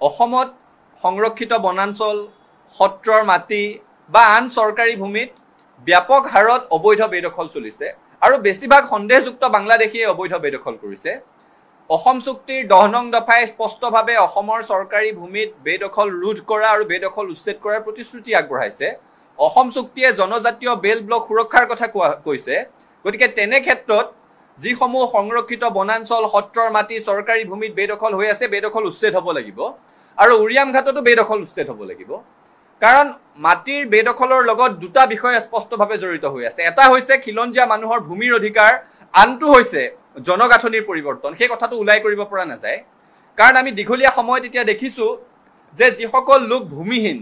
অসমত সংৰক্ষিত বনাঞ্চল, সত্ৰৰ মাটি বা আন চৰকাৰী ভূমিত ব্যাপক হাৰত অবৈধ বেদখল চলিছে আৰু বেছিভাগ সন্দেহযুক্ত বাংলাদেশীয়ে অবৈধ বেদখল কৰিছে। অসম চুক্তিৰ 10 নং দফাই স্পষ্টভাৱে অসমৰ চৰকাৰী ভূমিত বেদখল ৰোধ কৰা আৰু বেদখল উচ্ছেদ কৰাৰ প্ৰতিশ্ৰুতি আগবঢ়াইছে। অসম চুক্তিয়ে জনজাতীয় বেল ব্লক সুৰক্ষাৰ কথা কৈছে। গতিকে তেনে ক্ষেত্ৰত যিসমূহ সংৰক্ষিত বনাঞ্চল, সত্ৰৰ মাটি, চৰকাৰী ভূমিত বেদখল হৈ আছে, বেদখল উচ্ছেদ হ'ব লাগিব আৰু উৰিয়াম ঘাটতো বেদখল উচ্ছেদ হ'ব লাগিব। কাৰণ মাটিৰ বেদখলৰ লগত দুটা বিষয় স্পষ্টভাৱে জড়িত হৈ আছে। এটা হৈছে খিলঞ্জীয়া মানুহৰ ভূমিৰ অধিকাৰ, আনটো হৈছে জনগাঁথনিৰ পৰিৱৰ্তন। সেই কথাটো ওলাই কৰিব পৰা নাযায়। কাৰণ আমি দীঘলীয়া সময়ত এতিয়া দেখিছো যে যিসকল লোক ভূমিহীন,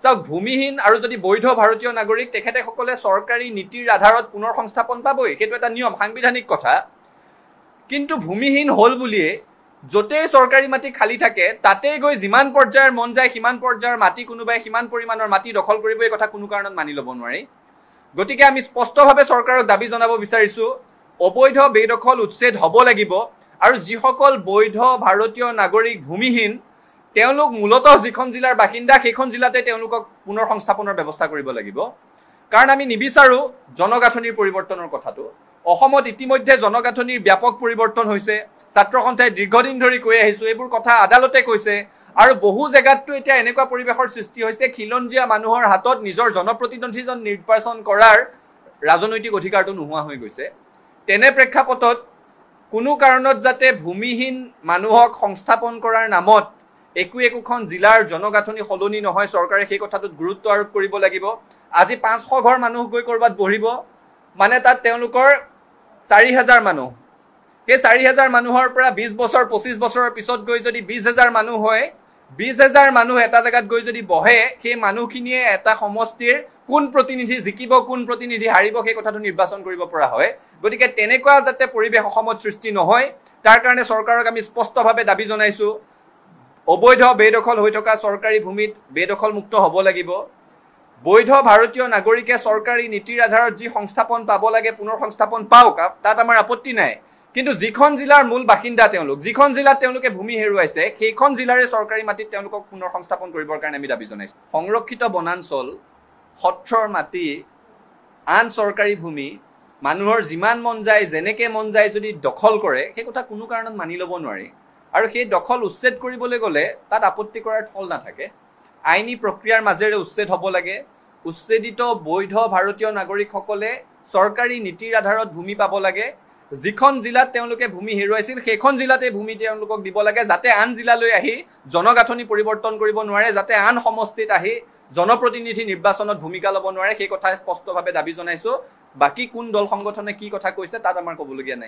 চাওক ভূমিহীন আৰু যদি বৈধ ভাৰতীয় নাগৰিক, তেখেতসকলে চৰকাৰী নীতিৰ আধাৰত পুনৰ সংস্থাপন পাবই, সেইটো এটা নিয়ম, সাংবিধানিক কথা। কিন্তু ভূমিহীন হ'ল বুলিয়ে য'তেই চৰকাৰী মাটি খালী থাকে তাতেই গৈ যিমান পৰ্যায়ৰ মন যায় সিমান পৰ্যায়ৰ মাটি কোনোবাই সিমান পৰিমাণৰ মাটি দখল কৰিব, এই কথা কোনো কাৰণত মানি ল'ব নোৱাৰি। গতিকে আমি স্পষ্টভাৱে চৰকাৰক দাবী জনাব বিচাৰিছো, অবৈধ বেদখল উচ্ছেদ হ'ব লাগিব আৰু যিসকল বৈধ ভাৰতীয় নাগৰিক ভূমিহীন, তেওঁলোক মূলতঃ যিখন জিলাৰ বাসিন্দা সেইখন জিলাতে তেওঁলোকক পুনৰ সংস্থাপনৰ ব্যৱস্থা কৰিব লাগিব। কাৰণ আমি নিবিচাৰো জনগাঁথনিৰ পৰিৱৰ্তনৰ কথাটো। অসমত ইতিমধ্যে জনগাঁথনিৰ ব্যাপক পৰিৱৰ্তন হৈছে। ছাত্ৰ সন্থাই দীৰ্ঘদিন ধৰি কৈ আহিছো, এইবোৰ কথা আদালতে কৈছে। আৰু বহু জেগাততো এতিয়া এনেকুৱা পৰিৱেশৰ সৃষ্টি হৈছে, খিলঞ্জীয়া মানুহৰ হাতত নিজৰ জনপ্ৰতিনিধিজন নিৰ্বাচন কৰাৰ ৰাজনৈতিক অধিকাৰটো নোহোৱা হৈ গৈছে। তেনে প্ৰেক্ষাপটত কোনো কাৰণত যাতে ভূমিহীন মানুহক সংস্থাপন কৰাৰ নামত একোখন জিলাৰ জনগাঁথনি সলনি নহয়, চৰকাৰে সেই কথাটোত গুৰুত্ব আৰোপ কৰিব লাগিব। আজি 500 ঘৰ মানুহ গৈ ক'ৰবাত বহিব, মানে তাত তেওঁলোকৰ 4000 মানুহ, সেই 4000 মানুহৰ পৰা 20 বছৰ 25 বছৰৰ পিছত গৈ যদি 20,000 মানুহ হয়, 20,000 মানুহ এটা জেগাত গৈ যদি বহে, সেই মানুহখিনিয়ে এটা সমষ্টিৰ কোন প্ৰতিনিধি জিকিব, কোন প্ৰতিনিধি হাৰিব, সেই কথাটো নিৰ্বাচন কৰিব পৰা হয়। গতিকে তেনেকুৱা যাতে পৰিৱেশ অসমত সৃষ্টি নহয়, তাৰ কাৰণে চৰকাৰক আমি স্পষ্টভাৱে দাবী জনাইছো, অবৈধ বেদখল হৈ থকা চৰকাৰী ভূমিত বেদখল মুক্ত হ'ব লাগিব। বৈধ ভাৰতীয় নাগৰিকে চৰকাৰী নীতিৰ আধাৰত যি সংস্থাপন পাব লাগে পুনৰ সংস্থাপন পাওক, তাত আমাৰ আপত্তি নাই। কিন্তু যিখন জিলাৰ মূল বাসিন্দা তেওঁলোক, যিখন জিলাত তেওঁলোকে ভূমি হেৰুৱাইছে, সেইখন জিলাৰে চৰকাৰী মাটিত তেওঁলোকক পুনৰ সংস্থাপন কৰিবৰ কাৰণে আমি দাবী জনাইছো। সংৰক্ষিত বনাঞ্চল, সত্ৰৰ মাটি, আন চৰকাৰী ভূমি মানুহৰ যিমান মন যায় যেনেকে মন যায় যদি দখল কৰে, সেই কথা কোনো কাৰণত মানি ল'ব নোৱাৰি। আৰু সেই দখল উচ্ছেদ কৰিবলৈ গ'লে তাত আপত্তি কৰাৰ থল নাথাকে। আইনী প্ৰক্ৰিয়াৰ মাজেৰে উচ্ছেদ হ'ব লাগে। উচ্ছেদিত বৈধ ভাৰতীয় নাগৰিকসকলে চৰকাৰী নীতিৰ আধাৰত ভূমি পাব লাগে। যিখন জিলাত তেওঁলোকে ভূমি হেৰুৱাইছিল সেইখন জিলাতে ভূমি তেওঁলোকক দিব লাগে, যাতে আন জিলালৈ আহি জনগাঁথনি পৰিৱৰ্তন কৰিব নোৱাৰে, যাতে আন সমষ্টিত আহি জনপ্ৰতিনিধি নিৰ্বাচনত ভূমিকা ল'ব নোৱাৰে। সেই কথা স্পষ্টভাৱে দাবী জনাইছো। বাকী কোন দল সংগঠনে কি কথা কৈছে তাত আমাৰ ক'বলগীয়া নাই।